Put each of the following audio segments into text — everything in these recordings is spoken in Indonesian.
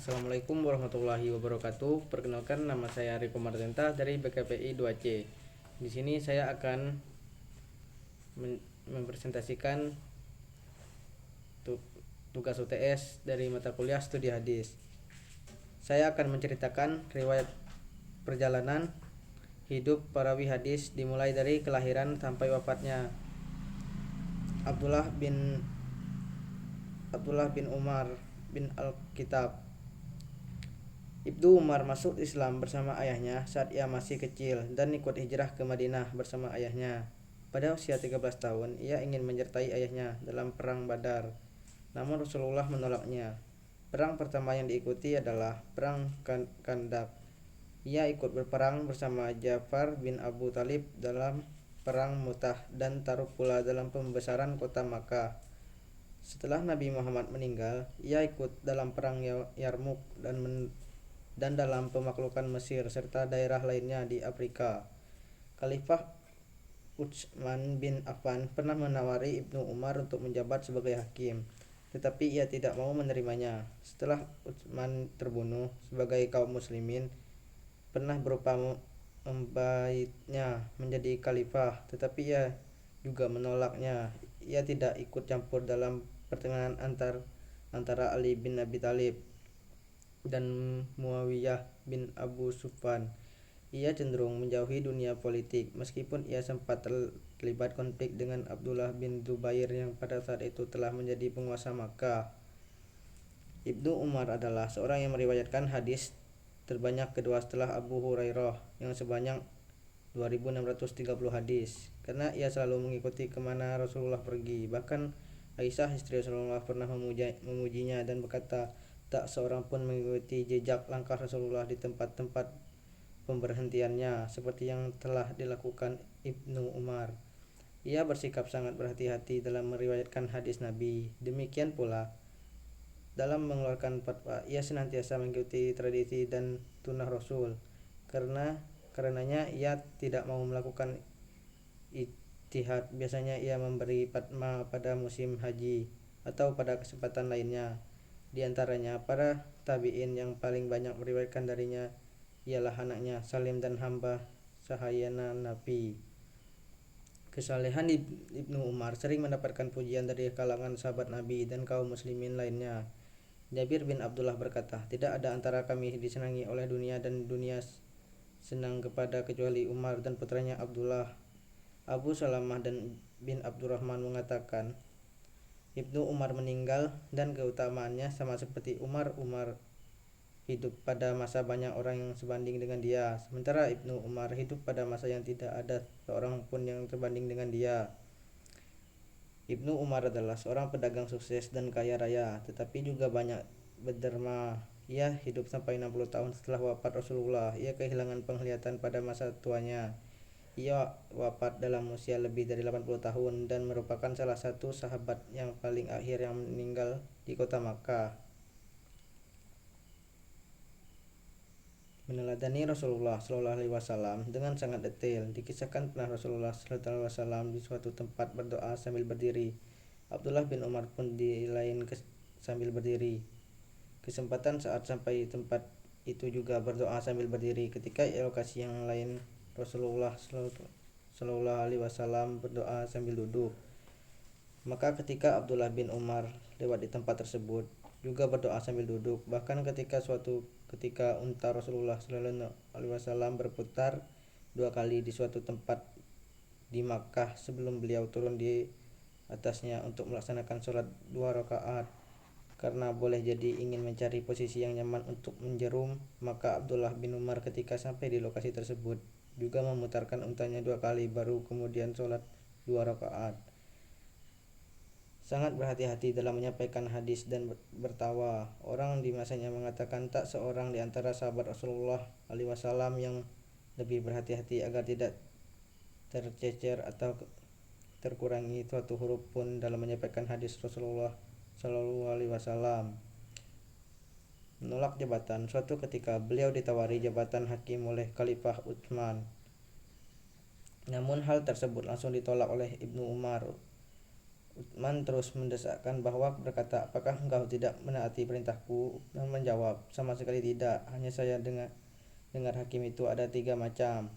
Assalamualaikum warahmatullahi wabarakatuh. Perkenalkan, nama saya Riko Martenta dari BKPI 2C. Di sini saya akan mempresentasikan tugas UTS dari mata kuliah studi hadis. Saya akan menceritakan riwayat perjalanan hidup perawi hadis dimulai dari kelahiran sampai wafatnya. Abdullah bin Umar bin Al-Kitab. Ibnu Umar masuk Islam bersama ayahnya saat ia masih kecil dan ikut hijrah ke Madinah bersama ayahnya. Pada usia 13 tahun, ia ingin menyertai ayahnya dalam perang Badar. Namun Rasulullah menolaknya. Perang pertama yang diikuti adalah perang Kandak. Ia ikut berperang bersama Ja'far bin Abu Thalib dalam perang Mu'tah dan Tabuk pula dalam pembesaran kota Makkah. Setelah Nabi Muhammad meninggal, ia ikut dalam perang Yarmuk dan dalam pemaklukan Mesir serta daerah lainnya di Afrika. Khalifah Utsman bin Affan pernah menawari Ibnu Umar untuk menjabat sebagai hakim, tetapi ia tidak mau menerimanya. Setelah Utsman terbunuh, sebagai kaum muslimin pernah berusaha membaitnya menjadi khalifah, tetapi ia juga menolaknya. Ia tidak ikut campur dalam pertengahan antara Ali bin Abi Thalib dan Muawiyah bin Abu Sufyan. Ia cenderung menjauhi dunia politik, meskipun ia sempat terlibat konflik dengan Abdullah bin Zubair yang pada saat itu telah menjadi penguasa Makkah. Ibnu Umar adalah seorang yang meriwayatkan hadis terbanyak kedua setelah Abu Hurairah yang sebanyak 2630 hadis, karena ia selalu mengikuti kemana Rasulullah pergi. Bahkan Aisyah istri Rasulullah pernah memujinya dan berkata, tak seorang pun mengikuti jejak langkah Rasulullah di tempat-tempat pemberhentiannya seperti yang telah dilakukan Ibnu Umar. Ia bersikap sangat berhati-hati dalam meriwayatkan hadis Nabi. Demikian pula dalam mengeluarkan fatwa, ia senantiasa mengikuti tradisi dan sunnah Rasul. Karenanya ia tidak mau melakukan ijtihad. Biasanya ia memberi fatwa pada musim haji atau pada kesempatan lainnya. Di antaranya para tabi'in yang paling banyak meriwayatkan darinya ialah anaknya Salim dan hamba sahayana Nabi. Kesalehan Ibnu Umar sering mendapatkan pujian dari kalangan sahabat Nabi dan kaum muslimin lainnya. Jabir bin Abdullah berkata, tidak ada antara kami disenangi oleh dunia dan dunia senang kepada kecuali Umar dan putranya Abdullah. Abu Salamah dan bin Abdurrahman mengatakan, Ibnu Umar meninggal dan keutamaannya sama seperti Umar hidup pada masa banyak orang yang sebanding dengan dia, sementara Ibnu Umar hidup pada masa yang tidak ada seorang pun yang terbanding dengan dia. Ibnu Umar adalah seorang pedagang sukses dan kaya raya, tetapi juga banyak berderma. Ia hidup sampai 60 tahun setelah wafat Rasulullah. Ia kehilangan penglihatan pada masa tuanya. Ia wafat dalam usia lebih dari 80 tahun dan merupakan salah satu sahabat yang paling akhir yang meninggal di kota Makkah. Meneladani Rasulullah SAW dengan sangat detail. Dikisahkan pernah Rasulullah SAW di suatu tempat berdoa sambil berdiri. Abdullah bin Umar pun di lain sambil berdiri. Kesempatan saat sampai tempat itu juga berdoa sambil berdiri. Ketika lokasi yang lain Rasulullah SAW berdoa sambil duduk. Maka ketika Abdullah bin Umar lewat di tempat tersebut juga berdoa sambil duduk. Bahkan ketika unta Rasulullah SAW berputar 2 kali di suatu tempat di Makkah sebelum beliau turun di atasnya untuk melaksanakan sholat 2 rakaat. Karena boleh jadi ingin mencari posisi yang nyaman untuk menjerum, maka Abdullah bin Umar ketika sampai di lokasi tersebut juga memutarkan untanya 2 kali baru kemudian sholat 2 rakaat. Sangat berhati-hati dalam menyampaikan hadis dan bertawa. Orang di masanya mengatakan tak seorang di antara sahabat Rasulullah SAW yang lebih berhati-hati agar tidak tercecer atau terkurangi suatu huruf pun dalam menyampaikan hadis Rasulullah SAW. Menolak jabatan. Suatu ketika beliau ditawari jabatan hakim oleh Khalifah Utsman. Namun hal tersebut langsung ditolak oleh Ibnu Umar. Utsman terus mendesakkan bahwa berkata, apakah engkau tidak menaati perintahku? Dan menjawab, sama sekali tidak, hanya saya dengar hakim itu ada 3 macam.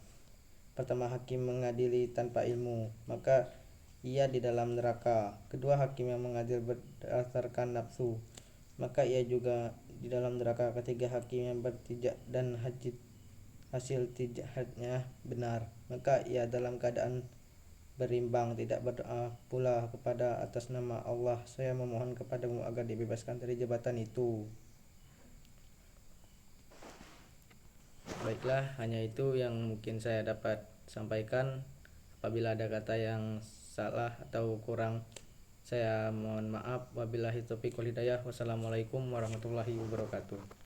Pertama, hakim mengadili tanpa ilmu, maka ia di dalam neraka. Kedua, hakim yang mengadil berdasarkan nafsu, maka ia juga di dalam neraka. Ketiga, hakim yang bertijak dan hasil tijahnya benar, maka ia dalam keadaan berimbang, tidak berdoa pula kepada atas nama Allah, saya memohon kepadamu agar dibebaskan dari jabatan itu. Baiklah, hanya itu yang mungkin saya dapat sampaikan. Apabila ada kata yang salah atau kurang, saya mohon maaf. Wabillahi taufiq wal hidayah. Wassalamualaikum warahmatullahi wabarakatuh.